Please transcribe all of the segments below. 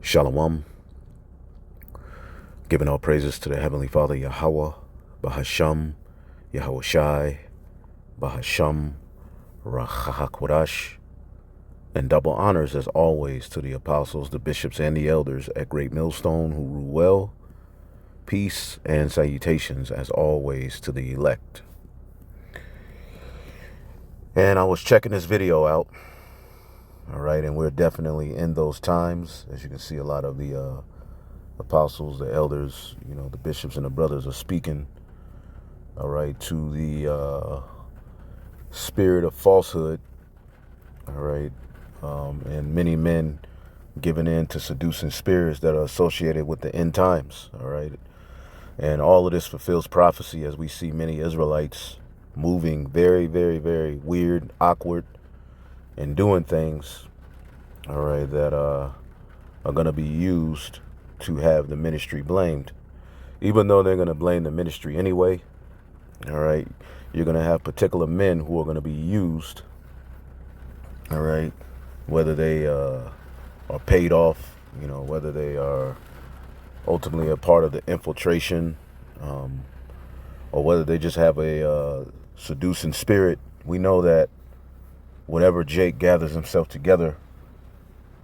Shalom, giving all praises to the Heavenly Father, Yahweh, Bahasham, Yahweh Shai, Bahasham, Rachahakwadash, and double honors as always to the apostles, the bishops, and the elders at Great Millstone who rule well. Peace and salutations as always to the elect. And I was checking this video out. All right, and we're definitely in those times. As you can see, a lot of the apostles, the elders, the bishops and the brothers are speaking, all right, to the spirit of falsehood, all right, and many men giving in to seducing spirits that are associated with the end times, all right. And all of this fulfills prophecy as we see many Israelites moving very, very, very weird, awkward, and doing things, all right, that are going to be used to have the ministry blamed. Even though they're going to blame the ministry anyway, all right, you're going to have particular men who are going to be used, all right, whether they are paid off, whether they are ultimately a part of the infiltration, or whether they just have a seducing spirit. We know that whatever Jake gathers himself together,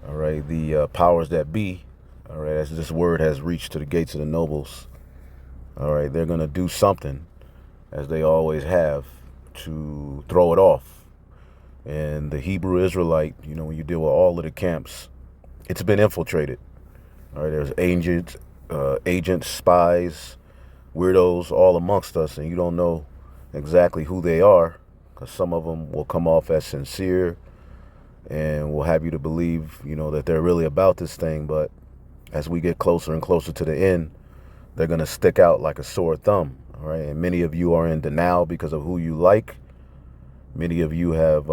all right, the powers that be, all right, as this word has reached to the gates of the nobles, all right, they're going to do something, as they always have, to throw it off. And the Hebrew Israelite, when you deal with all of the camps, it's been infiltrated. All right, there's agents, spies, weirdos all amongst us, and you don't know exactly who they are, because some of them will come off as sincere and will have you to believe, that they're really about this thing. But as we get closer and closer to the end, they're going to stick out like a sore thumb. All right, and many of you are in denial because of who you like. Many of you have,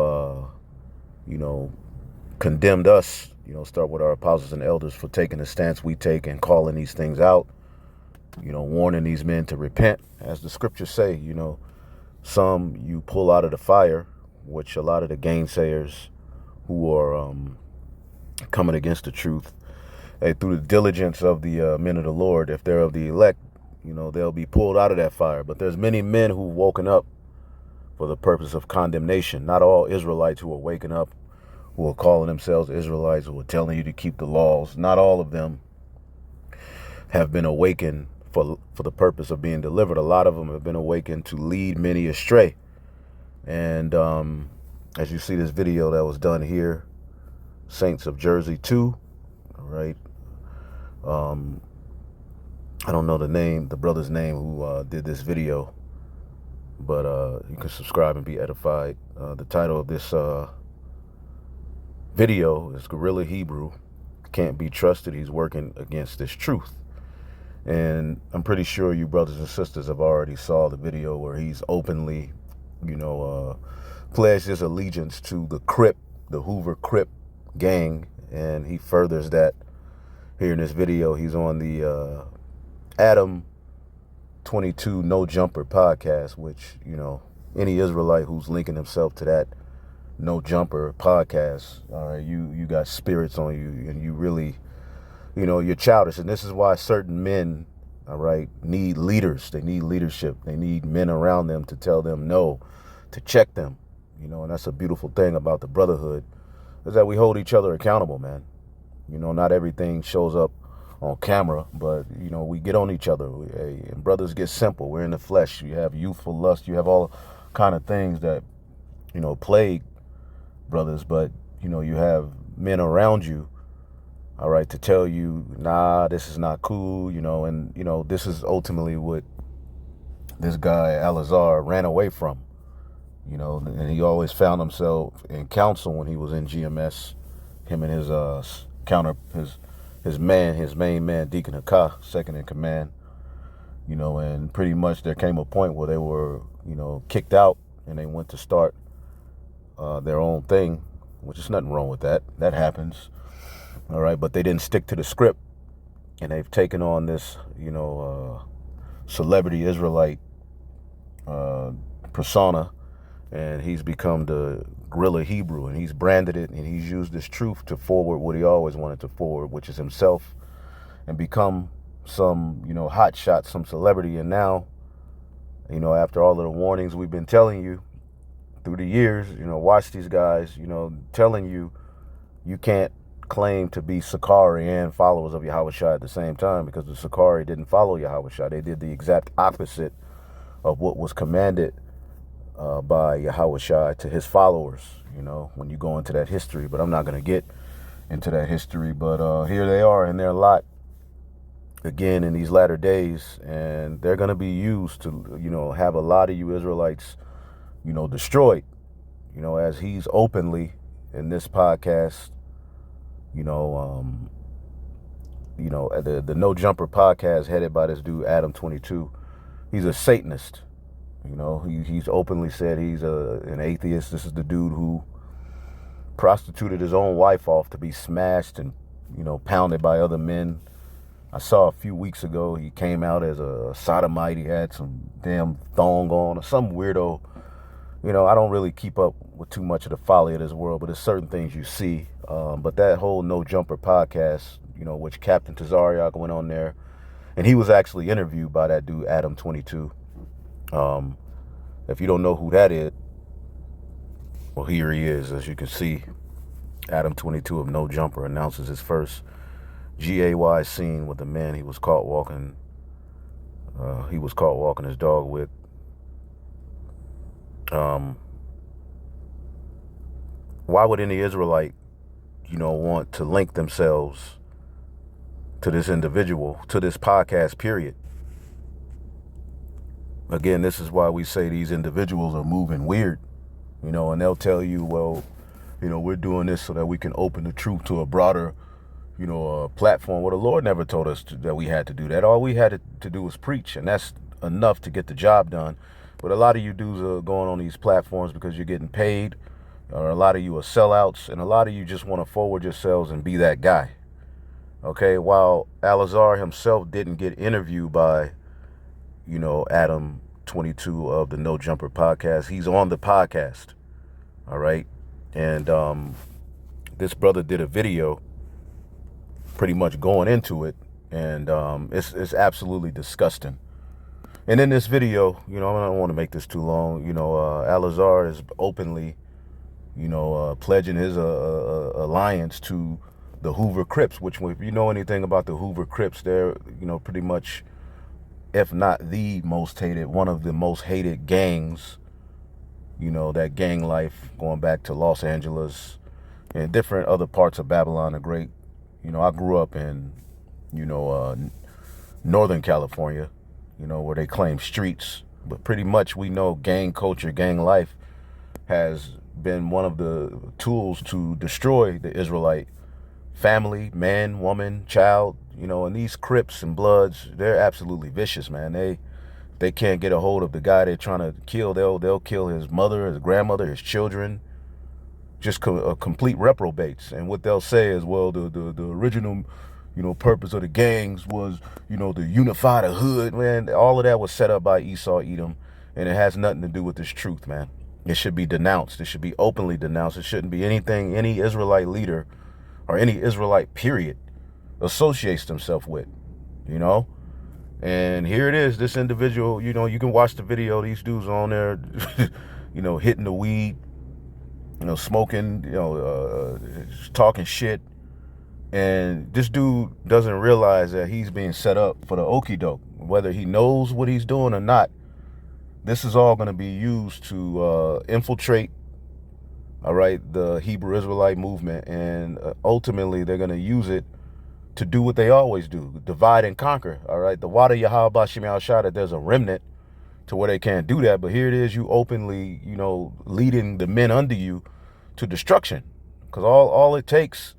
condemned us, start with our apostles and elders for taking the stance we take and calling these things out, warning these men to repent. As the scriptures say, some you pull out of the fire, which a lot of the gainsayers who are coming against the truth, through the diligence of the men of the Lord, if they're of the elect, they'll be pulled out of that fire. But there's many men who've woken up for the purpose of condemnation. Not all Israelites who are waking up, who are calling themselves Israelites, who are telling you to keep the laws, not all of them have been awakened for the purpose of being delivered. A lot of them have been awakened to lead many astray. And as you see this video that was done here, Saints of Jersey 2, all right, I don't know the brother's name who did this video, but you can subscribe and be edified. The title of this video is Guerrilla Hebrew Can't Be Trusted. He's working against this truth. And I'm pretty sure you brothers and sisters have already saw the video where he's openly, pledged his allegiance to the Crip, the Hoover Crip gang. And he furthers that here in this video. He's on the Adam 22 No Jumper podcast, which, any Israelite who's linking himself to that No Jumper podcast, all right, you got spirits on you, and you really, you're childish. And this is why certain men, all right, need leaders. They need leadership. They need men around them to tell them no, to check them, and that's a beautiful thing about the brotherhood, is that we hold each other accountable, man. Not everything shows up on camera, but, we get on each other. And brothers get simple. We're in the flesh. You have youthful lust. You have all kind of things that, plague brothers, but, you have men around you, all right, to tell you, nah, this is not cool, and, this is ultimately what this guy, Alazar, ran away from, and he always found himself in council when he was in GMS, him and his his main man, Deacon Hakah, second in command, and pretty much there came a point where they were, kicked out, and they went to start their own thing, which is nothing wrong with that. That happens. All right, but they didn't stick to the script, and they've taken on this, celebrity Israelite persona, And he's become the guerrilla Hebrew, and he's branded it, and he's used this truth to forward what he always wanted to forward, which is himself, and become some, hot shot, some celebrity. And now, after all of the warnings we've been telling you through the years, watch these guys, telling you you can't claim to be Sakari and followers of Yahushua at the same time, because the Sakari didn't follow Yahushua. They did the exact opposite of what was commanded by Yahushua to his followers, when you go into that history. But I'm not going to get into that history. But here they are in their lot again in these latter days, and they're going to be used to, have a lot of you Israelites, destroyed, as he's openly in this podcast, the No Jumper podcast headed by this dude, Adam 22. He's a Satanist. He's openly said he's an atheist. This is the dude who prostituted his own wife off to be smashed and, pounded by other men. I saw a few weeks ago he came out as a sodomite. He had some damn thong on or some weirdo. I don't really keep up with too much of the folly of this world, but there's certain things you see. But that whole No Jumper podcast, which Captain Tazariak went on there, and he was actually interviewed by that dude, Adam 22. If you don't know who that is, well, here he is. As you can see, Adam 22 of No Jumper announces his first GAY scene with the man he was caught walking. He was caught walking his dog with. Why would any Israelite, want to link themselves to this individual, to this podcast, period? Again, this is why we say these individuals are moving weird, and they'll tell you, well, we're doing this so that we can open the truth to a broader, platform. Well, the Lord never told us that we had to do that. All we had to do was preach, and that's enough to get the job done. But a lot of you dudes are going on these platforms because you're getting paid, or a lot of you are sellouts, and a lot of you just want to forward yourselves and be that guy. Okay, while Alazar himself didn't get interviewed by, Adam 22 of the No Jumper podcast, he's on the podcast. All right. And this brother did a video pretty much going into it, and it's absolutely disgusting. And in this video, I don't want to make this too long, Alazar is openly, pledging his alliance to the Hoover Crips, which, if you know anything about the Hoover Crips, they're, pretty much, if not the most hated, one of the most hated gangs, that gang life going back to Los Angeles and different other parts of Babylon the Great. I grew up in, Northern California, where they claim streets, but pretty much we know gang culture, gang life has been one of the tools to destroy the Israelite family, man, woman, child, and these Crips and Bloods, they're absolutely vicious, man. They can't get a hold of the guy they're trying to kill. They'll kill his mother, his grandmother, his children, just complete reprobates. And what they'll say is, well, the original, purpose of the gangs was, to unify the hood, man. All of that was set up by Esau, Edom, and it has nothing to do with this truth, man. It should be denounced. It should be openly denounced. It shouldn't be anything any Israelite leader or any Israelite, period, associates themselves with, And here it is, this individual, you can watch the video. These dudes are on there, hitting the weed, smoking, talking shit. And this dude doesn't realize that he's being set up for the okie doke. Whether he knows what he's doing or not, this is all going to be used to infiltrate, all right, the Hebrew Israelite movement. And ultimately, they're going to use it to do what they always do, divide and conquer, all right? The Wada Yahal Bashim Al-Shada, there's a remnant to where they can't do that. But here it is, you openly, leading the men under you to destruction. Because all it takes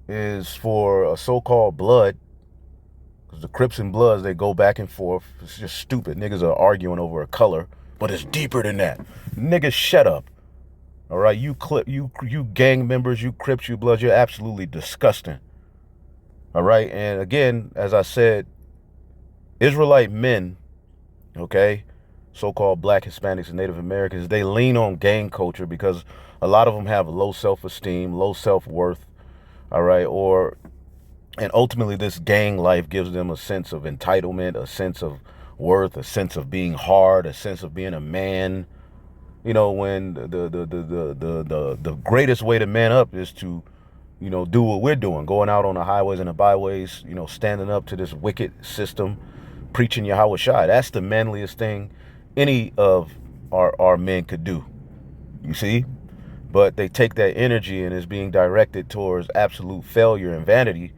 is for a so-called blood, because the Crips and Bloods, they go back and forth. It's just stupid. Niggas are arguing over a color, but it's deeper than that. Niggas, shut up. All right, you gang members, you Crips, you Bloods, you're absolutely disgusting. All right, and again, as I said, Israelite men, okay, so-called black Hispanics and Native Americans, they lean on gang culture because a lot of them have low self-esteem, low self-worth, all right, and ultimately this gang life gives them a sense of entitlement, a sense of worth, a sense of being hard, a sense of being a man. When the greatest way to man up is to, do what we're doing, going out on the highways and the byways, standing up to this wicked system, preaching Yahweh Shai. That's the manliest thing any of our men could do, you see? But they take that energy and it's being directed towards absolute failure and vanity.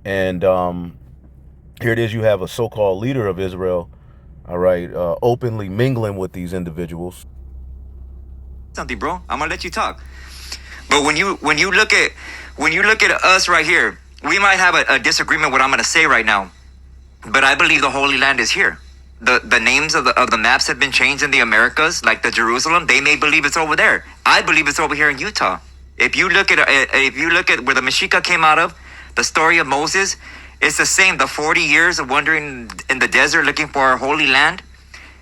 And here it is, you have a so-called leader of Israel, all right, openly mingling with these individuals. Something, bro. I'm gonna let you talk. But when you look at us right here, we might have a disagreement with what I'm gonna say right now. But I believe the Holy Land is here. The names of the maps have been changed in the Americas, like the Jerusalem. They may believe it's over there. I believe it's over here in Utah. If you look at where the Mexica came out of, the story of Moses, it's the same. The 40 years of wandering in the desert looking for our Holy Land.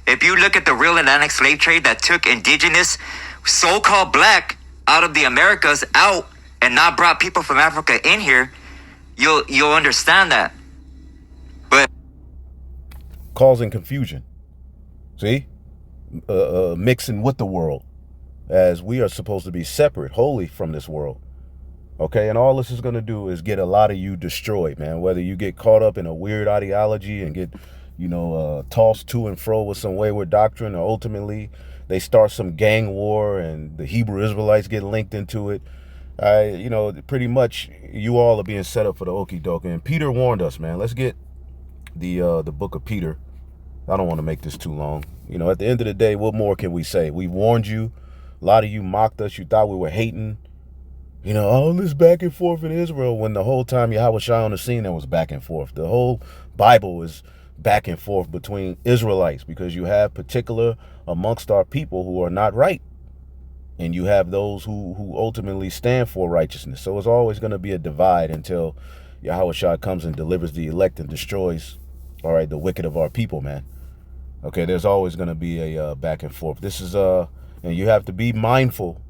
If you look at the real Atlantic slave trade that took indigenous, so-called black out of the Americas out and not brought people from Africa in here, you'll understand that. But causing confusion, see, mixing with the world, as we are supposed to be separate, holy from this world. Okay, and all this is going to do is get a lot of you destroyed, man. Whether you get caught up in a weird ideology and get, tossed to and fro with some wayward doctrine, or ultimately they start some gang war and the Hebrew Israelites get linked into it. Pretty much you all are being set up for the okie doke. And Peter warned us, man. Let's get the book of Peter. I don't want to make this too long. At the end of the day, what more can we say? We warned you. A lot of you mocked us. You thought we were hating. All this back and forth in Israel, when the whole time Yahweh Shai on the scene, there was back and forth. The whole Bible is back and forth between Israelites, because you have particular amongst our people who are not right. And you have those who ultimately stand for righteousness. So it's always going to be a divide until Yahweh Shai comes and delivers the elect and destroys, all right, the wicked of our people, man. Okay, there's always going to be a back and forth. This is, and you have to be mindful,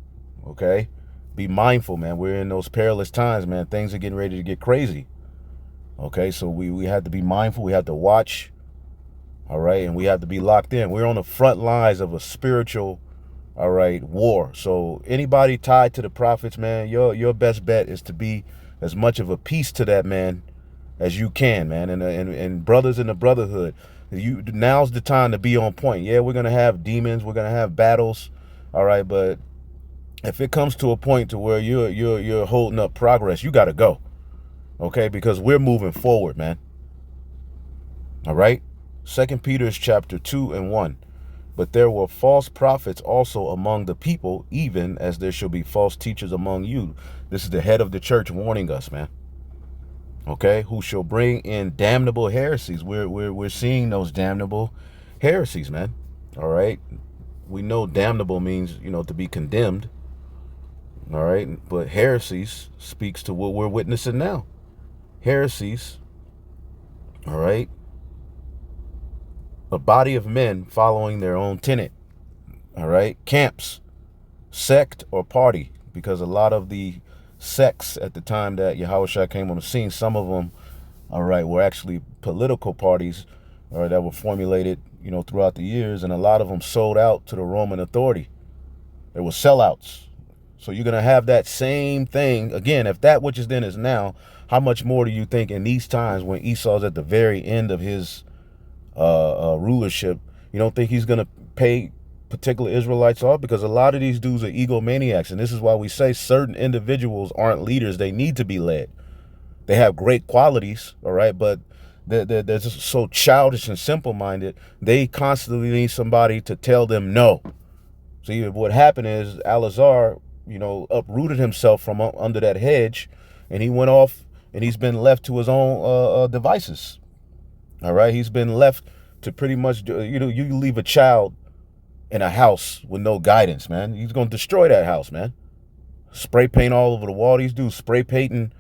okay? Be mindful, man. We're in those perilous times, man. Things are getting ready to get crazy. Okay, so we have to be mindful. We have to watch, all right? And we have to be locked in. We're on the front lines of a spiritual, all right, war. So anybody tied to the prophets, man, your best bet is to be as much of a piece to that man as you can, man. And brothers in the brotherhood, now's the time to be on point. Yeah, we're going to have demons. We're going to have battles, all right? But if it comes to a point to where you're holding up progress, you got to go, okay? Because we're moving forward, man. All right? 2 Peter chapter 2 and 1. But there were false prophets also among the people, even as there shall be false teachers among you. This is the head of the church warning us, man. Okay? Who shall bring in damnable heresies. We're seeing those damnable heresies, man. All right? We know damnable means, to be condemned. All right, but heresies speaks to what we're witnessing now. Heresies, all right, a body of men following their own tenet, all right, camps, sect or party, because a lot of the sects at the time that Yahushua came on the scene, some of them, all right, were actually political parties, all right, that were formulated, throughout the years, and a lot of them sold out to the Roman authority. They were sellouts. So you're going to have that same thing. Again, if that which is then is now, how much more do you think in these times when Esau's at the very end of his rulership, you don't think he's going to pay particular Israelites off? Because a lot of these dudes are egomaniacs. And this is why we say certain individuals aren't leaders. They need to be led. They have great qualities, all right, but they're just so childish and simple-minded. They constantly need somebody to tell them no. See, what happened is Alazar, uprooted himself from under that hedge, and he went off, and he's been left to his own devices. All right, he's been left to pretty much, you leave a child in a house with no guidance, man. He's going to destroy that house, man. Spray paint all over the wall. These dudes spray painting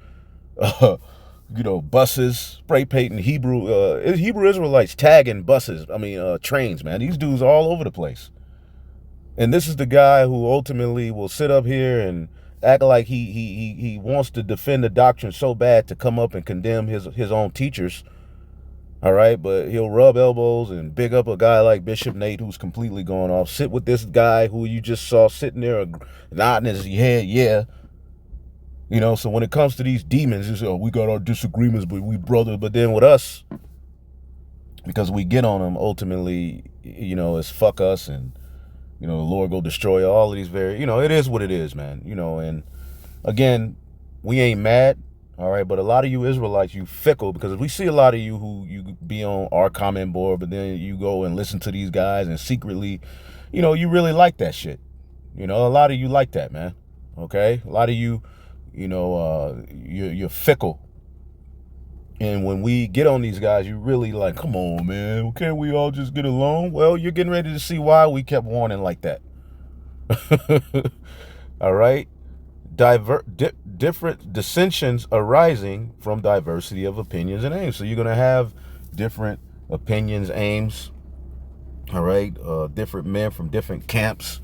buses, spray painting Hebrew Israelites, tagging buses. Trains, man. These dudes are all over the place. And this is the guy who ultimately will sit up here and act like he wants to defend the doctrine so bad to come up and condemn his own teachers. All right, but he'll rub elbows and big up a guy like Bishop Nate, who's completely going off. Sit with this guy who you just saw sitting there nodding his head, yeah. So when it comes to these demons, you say, oh, we got our disagreements, but we brothers. But then with us, because we get on them, ultimately, it's fuck us, and the Lord go destroy all of these it is what it is, man. And again, we ain't mad, all right, but a lot of you Israelites, you fickle, because if we see a lot of you who you be on our comment board, but then you go and listen to these guys and secretly, you really like that shit. A lot of you like that, man. Okay? A lot of you, you're fickle. And when we get on these guys, you really like, come on, man, can't we all just get along? Well, you're getting ready to see why we kept warning like that. All right? Different dissensions arising from diversity of opinions and aims. So you're going to have different opinions, aims, all right? Different men from different camps,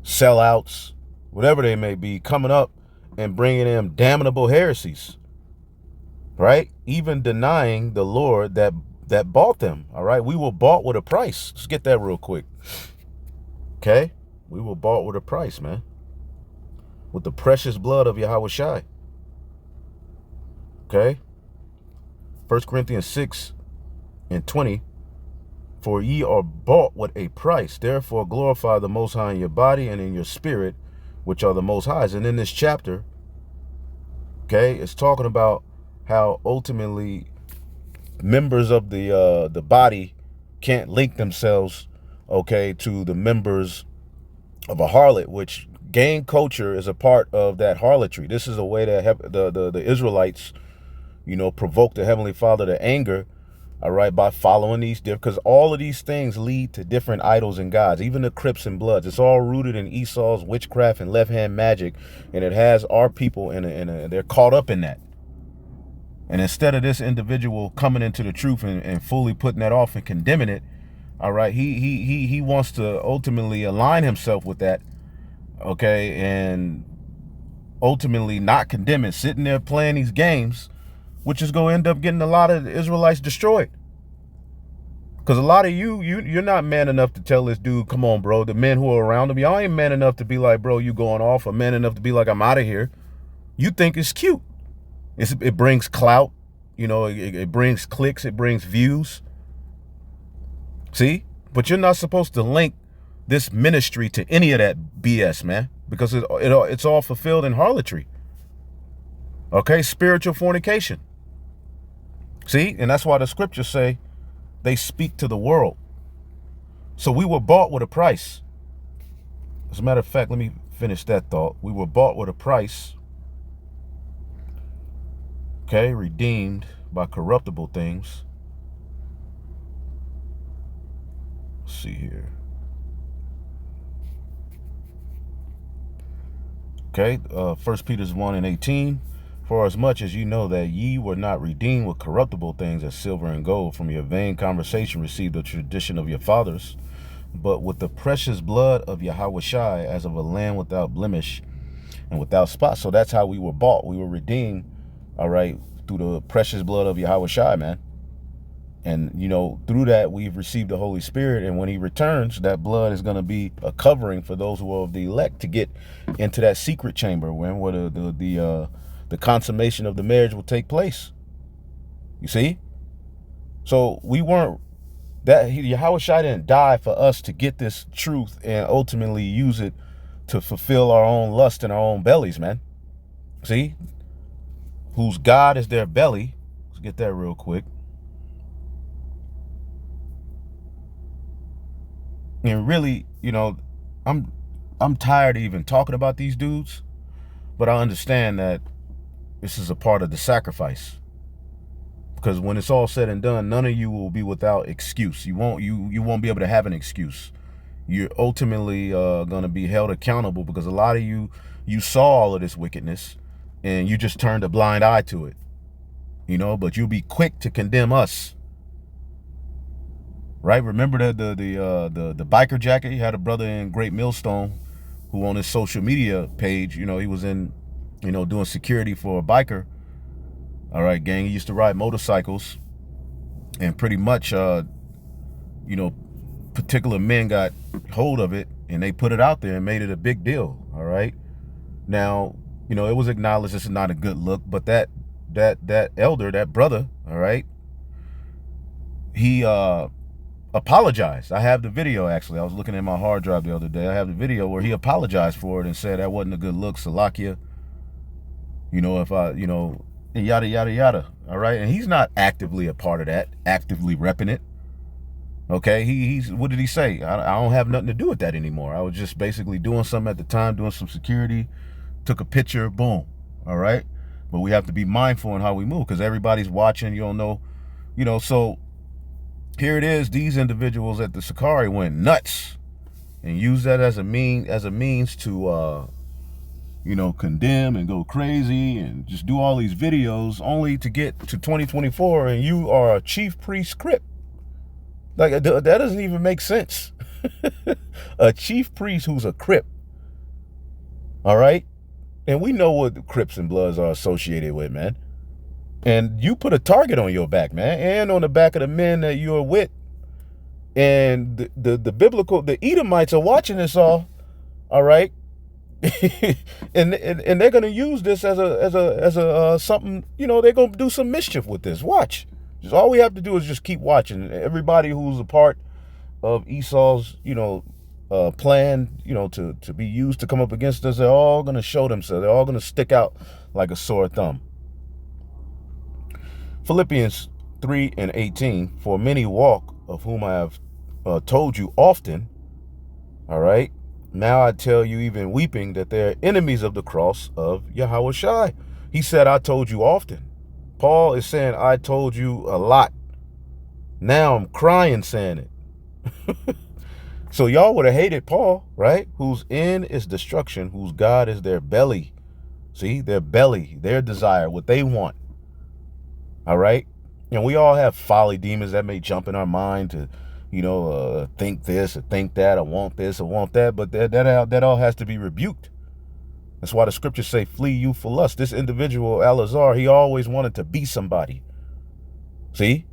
sellouts, whatever they may be, coming up and bringing in damnable heresies. Right? Even denying the Lord that bought them. All right? We were bought with a price. Let's get that real quick. Okay? We were bought with a price, man. With the precious blood of Yahushua. Okay? 1 Corinthians 6:20. For ye are bought with a price. Therefore glorify the Most High in your body and in your spirit, which are the Most High's. And in this chapter, okay, it's talking about how ultimately members of the body can't link themselves, okay, to the members of a harlot, which gang culture is a part of that harlotry. This is a way that the Israelites, provoke the Heavenly Father to anger, all right, by following these because all of these things lead to different idols and gods, even the Crips and Bloods. It's all rooted in Esau's witchcraft and left-hand magic, and it has our people they're caught up in that. And instead of this individual coming into the truth and fully putting that off and condemning it, all right, he wants to ultimately align himself with that, okay, and ultimately not condemn it, sitting there playing these games, which is going to end up getting a lot of the Israelites destroyed. Because a lot of you're not man enough to tell this dude, come on, bro, the men who are around him, y'all ain't man enough to be like, bro, you going off, or man enough to be like, I'm out of here. You think it's cute. It brings clout, it brings clicks, it brings views. See? But you're not supposed to link this ministry to any of that BS, man, because it's all fulfilled in harlotry. Okay? Spiritual fornication. See? And that's why the scriptures say they speak to the world. So we were bought with a price. As a matter of fact, let me finish that thought. We were bought with a price. Okay, redeemed by corruptible things. Let's see here. Okay, 1 Peter 1:18. For as much as you know that ye were not redeemed with corruptible things as silver and gold from your vain conversation received the tradition of your fathers, but with the precious blood of Yahushua as of a lamb without blemish and without spot. So that's how we were bought. We were redeemed, all right, through the precious blood of Yahushua, man. And, through that, we've received the Holy Spirit. And when he returns, that blood is going to be a covering for those who are of the elect to get into that secret chamber where the consummation of the marriage will take place. You see? So we weren't, Yahushua didn't die for us to get this truth and ultimately use it to fulfill our own lust in our own bellies, man. See? Whose God is their belly. Let's get that real quick. And really, I'm tired of even talking about these dudes, but I understand that this is a part of the sacrifice. Because when it's all said and done, none of you will be without excuse. You won't be able to have an excuse. You're ultimately going to be held accountable because a lot of you saw all of this wickedness and you just turned a blind eye to it. but you'll be quick to condemn us. Right? Remember the biker jacket? He had a brother in Great Millstone who on his social media page, he was in, doing security for a biker. All right, gang. He used to ride motorcycles, and pretty much, particular men got hold of it and they put it out there and made it a big deal. All right. Now, it was acknowledged this is not a good look, but that elder, that brother, all right, he apologized. I have the video, actually. I was looking at my hard drive the other day. I have the video where he apologized for it and said that wasn't a good look, Salakia. If I, and yada, yada, yada. All right. And he's not actively a part of that, actively repping it. Okay. He's what did he say? I don't have nothing to do with that anymore. I was just basically doing something at the time, doing some security, took a picture, boom. All right. But we have to be mindful in how we move because everybody's watching. You don't know, so here it is. These individuals at the Sakari went nuts and used that as a means to, condemn and go crazy and just do all these videos only to get to 2024 and you are a chief priest Crip. Like, that doesn't even make sense. A chief priest who's a Crip. All right? And we know what the Crips and Bloods are associated with, man. And you put a target on your back, man, and on the back of the men that you're with. And the biblical, the Edomites are watching this all right? and they're gonna use this as a something, they're gonna do some mischief with this. Watch. Just all we have to do is just keep watching. Everybody who's a part of Esau's, plan, to be used to come up against us, they're all gonna show themselves. They're all gonna stick out like a sore thumb. Philippians 3:18, for many walk, of whom I have told you often, all right? Now I tell you, even weeping, that they're enemies of the cross of Yahushua. He said, I told you often. Paul is saying, I told you a lot. Now I'm crying saying it. So y'all would have hated Paul, right? Whose end is destruction, whose God is their belly. See, their belly, their desire, what they want. All right? And we all have folly demons that may jump in our mind to, think this or think that, or want this or want that, but that all has to be rebuked. That's why the scriptures say, flee youthful lust. This individual, Al-Azhar, he always wanted to be somebody. See?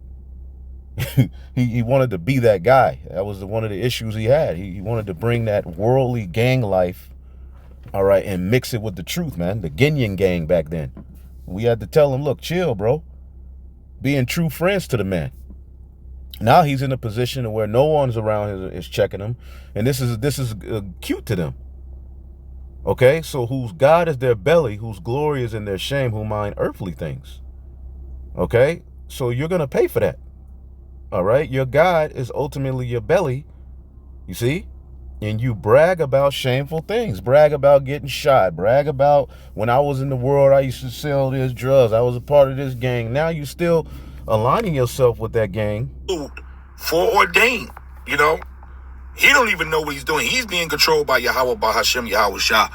he wanted to be that guy. That was one of the issues he had. He wanted to bring that worldly gang life, all right, and mix it with the truth, man. The Ginyan gang back then. We had to tell him, look, chill, bro. Being true friends to the man. Now he's in a position where no one's around is checking him, and this is cute to them. Okay, so whose God is their belly, whose glory is in their shame, who mind earthly things. Okay, so you're gonna pay for that. All right, your God is ultimately your belly. You see, and you brag about shameful things, brag about getting shot, brag about when I was in the world, I used to sell this drugs, I was a part of this gang. Now you still aligning yourself with that gang. Foreordained, he don't even know what he's doing. He's being controlled by Yahweh, by Hashem, Yahushua,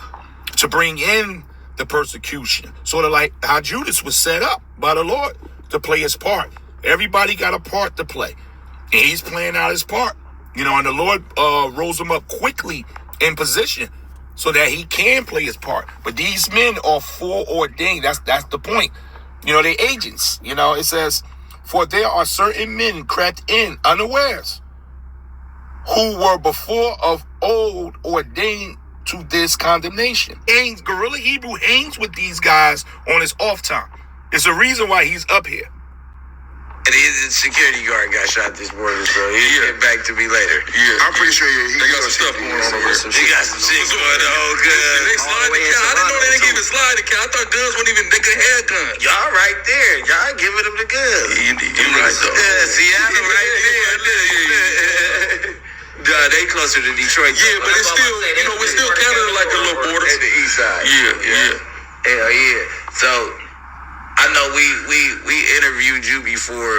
to bring in the persecution. Sort of like how Judas was set up by the Lord to play his part. Everybody got a part to play, and he's playing out his part. And the Lord rose him up quickly in position so that he can play his part. But these men are foreordained. That's the point. They agents. It says, for there are certain men crept in unawares, who were before of old ordained to this condemnation. Guerrilla Hebrew hangs with these guys on his off time. It's a reason why he's up here. The security guard got shot this morning, bro. He'll get back to me later. Yeah, I'm pretty sure he got some stuff going on over there. He got some shit going on, good. They slide the car. I didn't know they didn't even slide the car. I thought guns wouldn't even, they could have guns. Y'all right there. Y'all giving them the goods. You right, though. Seattle right there. They closer to Detroit. Yeah, but it's still, we're still Canada like a little border. At the east side. Yeah. Hell yeah. So, I know we interviewed you before,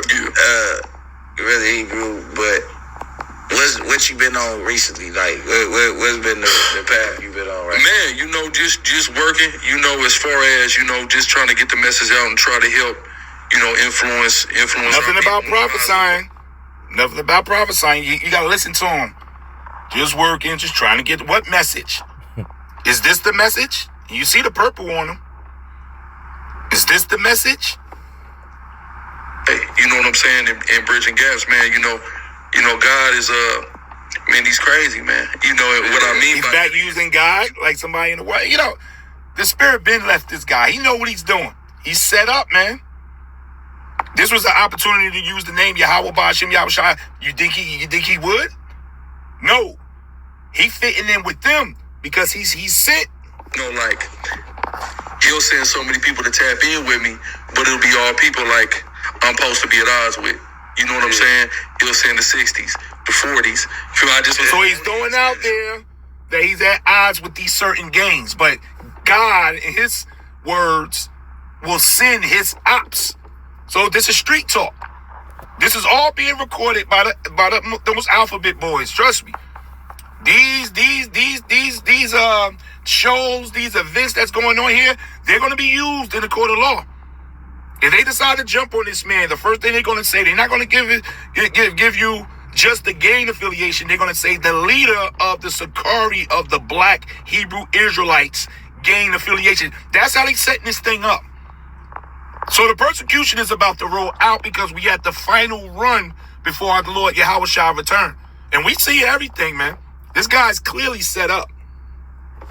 really Hebrew, but what you been on recently? Like, what's been the path you been on right now? Man, just working, as far as, just trying to get the message out and try to help, influence. Nothing about prophesying. Nothing about prophesying. You got to listen to him. Just working, just trying to get what message? Is this the message? You see the purple on him. Is this the message? Hey, you know what I'm saying? In bridging gaps, man. God is man, he's crazy, man. You know what I mean? He's back using God like somebody in the world. The spirit been left this guy. He know what he's doing. He's set up, man. This was an opportunity to use the name Yahweh Ba'Shem Yahushua. You think he would? No. He fitting in with them because he's sent. Like he'll send so many people to tap in with me, but it'll be all people like I'm supposed to be at odds with. You know what I'm saying? He'll send the 60s, the 40s. So he's throwing out there that he's at odds with these certain gangs, but God, in his words, will send his ops. So this is street talk. This is all being recorded by those alphabet boys. Trust me. These shows, these events that's going on here, they're going to be used in the court of law. If they decide to jump on this man, the first thing they're going to say, they're not going to give you just the gang affiliation. They're going to say the leader of the Sakari of the Black Hebrew Israelites gang affiliation. That's how they setting this thing up. So the persecution is about to roll out because we at the final run before our Lord Yahweh shall return. And we see everything, man. This guy's clearly set up.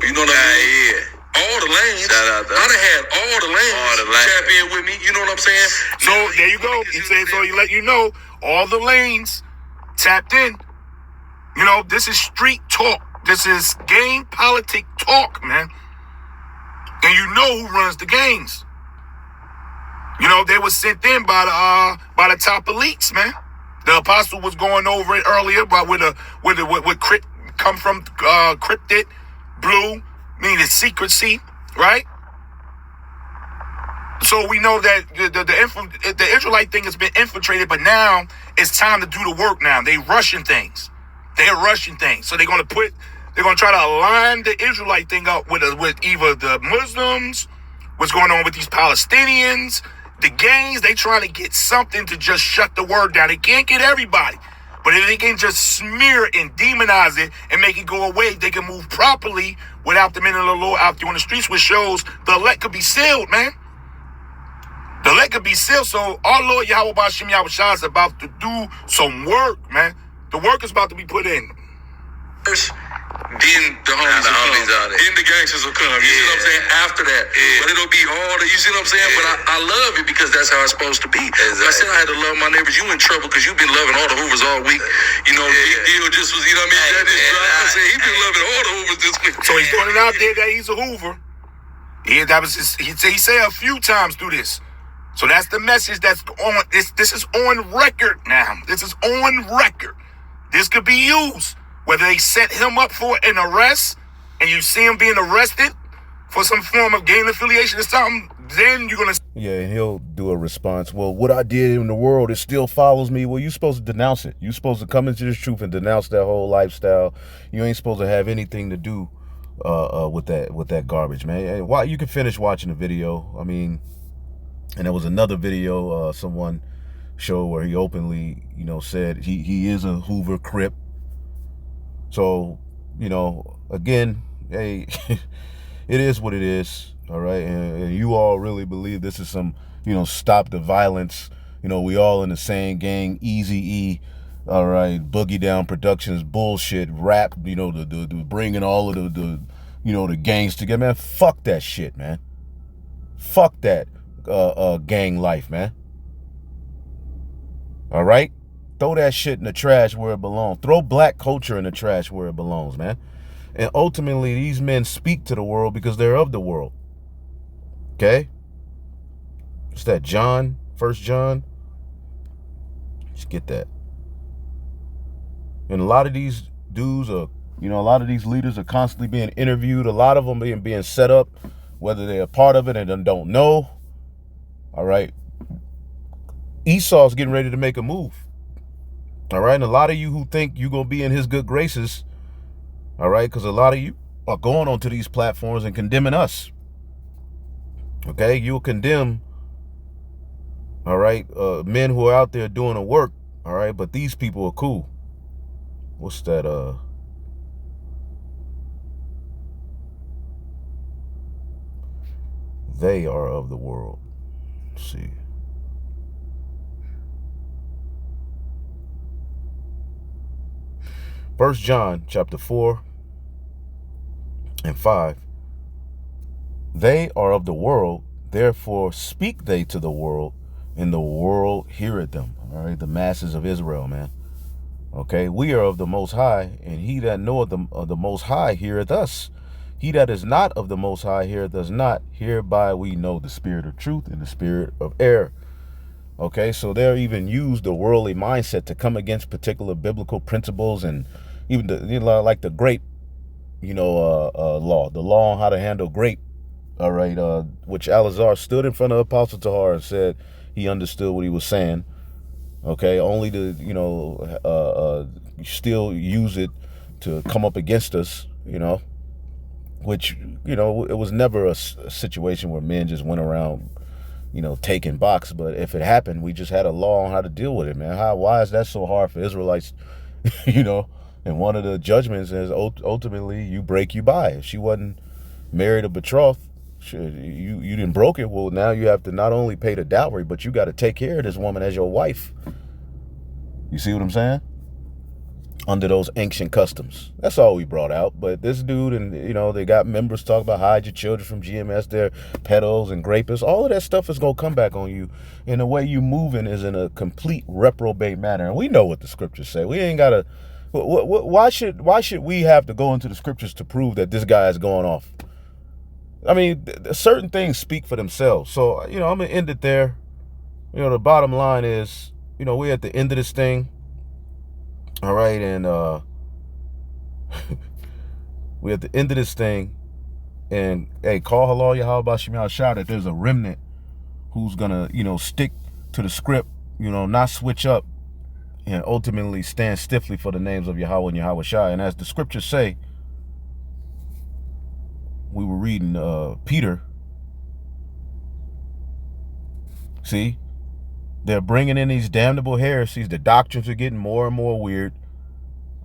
You know what I mean? All the lanes. Shout out to I done had all the lanes tap in with me. You know what I'm saying? So there you go. He said, so he let you know all the lanes tapped in. This is street talk. This is gang politic talk, man. And you know who runs the gangs. They were sent in by the top elites, man. The apostle was going over it earlier, but with come from cryptid, blue, meaning secrecy, right? So we know that the Israelite thing has been infiltrated, but now it's time to do the work now. They're rushing things. So they're going to try to align the Israelite thing up with either the Muslims, what's going on with these Palestinians, the gangs. They trying to get something to just shut the word down. They can't get everybody. But if they can just smear it and demonize it and make it go away, they can move properly without the men of the Lord out there on the streets, which shows the elect could be sealed, man. The elect could be sealed. So our Lord Yahweh Ba'Shem Yahushua is about to do some work, man. The work is about to be put in. First, then the homies will come. Then the gangsters will come. You see what I'm saying? After that. But it'll be all you see what I'm saying? But I love it because that's how it's supposed to be. Exactly. I said I had to love my neighbors. You in trouble because you've been loving all the Hoovers all week. Big deal just was, you know what I mean? I said he been loving all the Hoovers this week. So he's pointing out there that he's a Hoover. He said a few times through this. So that's the message that's on. This is on record now. This is on record. This could be used. Whether they set him up for an arrest and you see him being arrested for some form of gang affiliation or something, then you're going to... Yeah, and he'll do a response. Well, what I did in the world, it still follows me. Well, you're supposed to denounce it. You're supposed to come into this truth and denounce that whole lifestyle. You ain't supposed to have anything to do with that garbage, man. And why you can finish watching the video. I mean, and there was another video someone showed where he openly, said he is a Hoover Crip. So, again, hey, it is what it is, all right? And you all really believe this is some, stop the violence. We all in the same gang, Eazy-E, all right, Boogie Down Productions, bullshit, rap, the bringing all of the gangs together. Man, fuck that shit, man. Fuck that gang life, man. All right? Throw that shit in the trash where it belongs. Throw black culture in the trash where it belongs, man. And ultimately, these men speak to the world because they're of the world. Okay? It's that John, 1 John. Just get that. And a lot of these dudes are, a lot of these leaders are constantly being interviewed. A lot of them being set up, whether they're a part of it and don't know. All right? Esau's getting ready to make a move. All right, and a lot of you who think you're going to be in his good graces, all right, because a lot of you are going onto these platforms and condemning us. Okay, you'll condemn All right, men who are out there doing the work. All right, but these people are cool. What's that? They are of the world. Let's see. First John chapter 4 and 5. They are of the world, therefore speak they to the world, and the world heareth them. All right, the masses of Israel, man. Okay, we are of the Most High, and he that knoweth of the Most High heareth us. He that is not of the Most High heareth us not. Hereby we know the spirit of truth and the spirit of error. Okay, so they'll even use the worldly mindset to come against particular biblical principles, and even like the grape, law, the law on how to handle grape. All right, which Alazar stood in front of Apostle Tahar and said he understood what he was saying. Okay, only to still use it to come up against us. Which it was never a situation where men just went around taking box. But if it happened, we just had a law on how to deal with it, man. Why is that so hard for Israelites? And one of the judgments is ultimately you break, you buy. If she wasn't married or betrothed, you didn't broke it. Well, now you have to not only pay the dowry, but you got to take care of this woman as your wife. You see what I'm saying? Under those ancient customs. That's all we brought out. But this dude, and they got members talk about hide your children from GMS, they're pedos and grapists. All of that stuff is gonna come back on you. And the way you moving is in a complete reprobate manner. And we know what the scriptures say. We ain't gotta. Why should we have to go into the scriptures to prove that this guy is going off? I mean, certain things speak for themselves. So I'm gonna end it there. The bottom line is, we're at the end of this thing. All right, and we're at the end of this thing, and hey, call halal Yahweh Bashim Yahshua that there's a remnant who's gonna, stick to the script, not switch up, and ultimately stand stiffly for the names of Yahweh and Yahweh Shai. And as the scriptures say, we were reading Peter. See? They're bringing in these damnable heresies. The doctrines are getting more and more weird.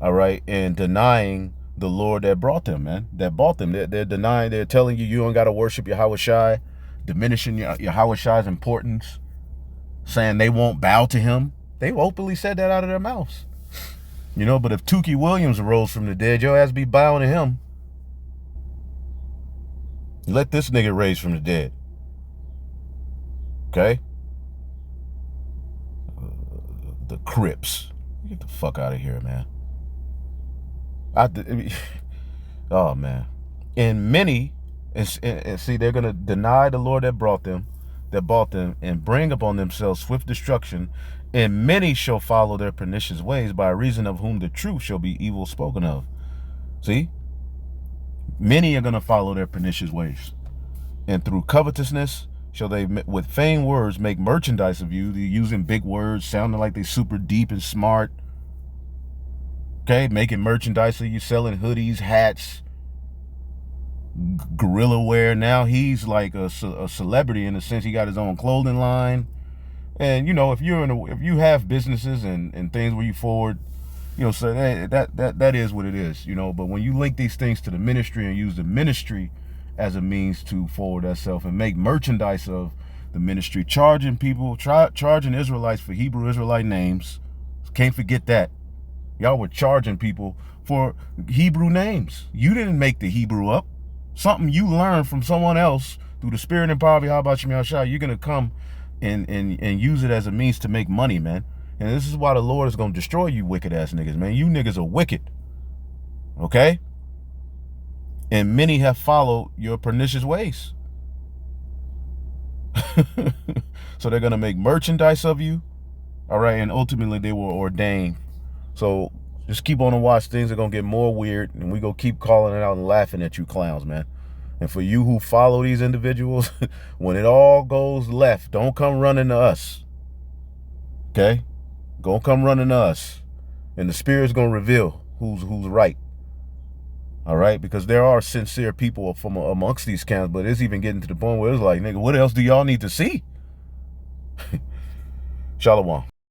All right. And denying the Lord that brought them, man. That bought them. They're denying. They're telling you don't got to worship Yahweh Shai. Diminishing Yahweh Shai's importance. Saying they won't bow to him. They openly said that out of their mouths. But if Tukey Williams rose from the dead, your ass be bowing to him. Let this nigga raise from the dead. Okay? The Crips. Get the fuck out of here, man. Oh, man. And many, and see, they're going to deny the Lord that bought them, and bring upon themselves swift destruction. And many shall follow their pernicious ways, by reason of whom the truth shall be evil spoken of. See? Many are going to follow their pernicious ways. And through covetousness shall they with vain words make merchandise of you. They're using big words, sounding like they super deep and smart. Okay, making merchandise of you, selling hoodies, hats, gorilla wear. Now he's like a celebrity in the sense he got his own clothing line. And if you have businesses and things where you forward, so that is what it is, But when you link these things to the ministry and use the ministry as a means to forward thatself and make merchandise of the ministry, charging people, charging Israelites for Hebrew Israelite names. Can't forget that. Y'all were charging people for Hebrew names. You didn't make the Hebrew up. Something you learned from someone else through the spirit and power of Yahweh Shai. You're going to come and use it as a means to make money, man. And this is why the Lord is going to destroy you wicked ass niggas, man. You niggas are wicked. Okay? And many have followed your pernicious ways. So they're going to make merchandise of you. All right. And ultimately they will ordain. So just keep on the watch. Things are going to get more weird. And we going to keep calling it out and laughing at you clowns, man. And for you who follow these individuals, when it all goes left, don't come running to us. Okay? Don't come running to us. And the Spirit's going to reveal who's right. All right, because there are sincere people from amongst these camps, but it's even getting to the point where it's like, nigga, what else do y'all need to see? Shalom.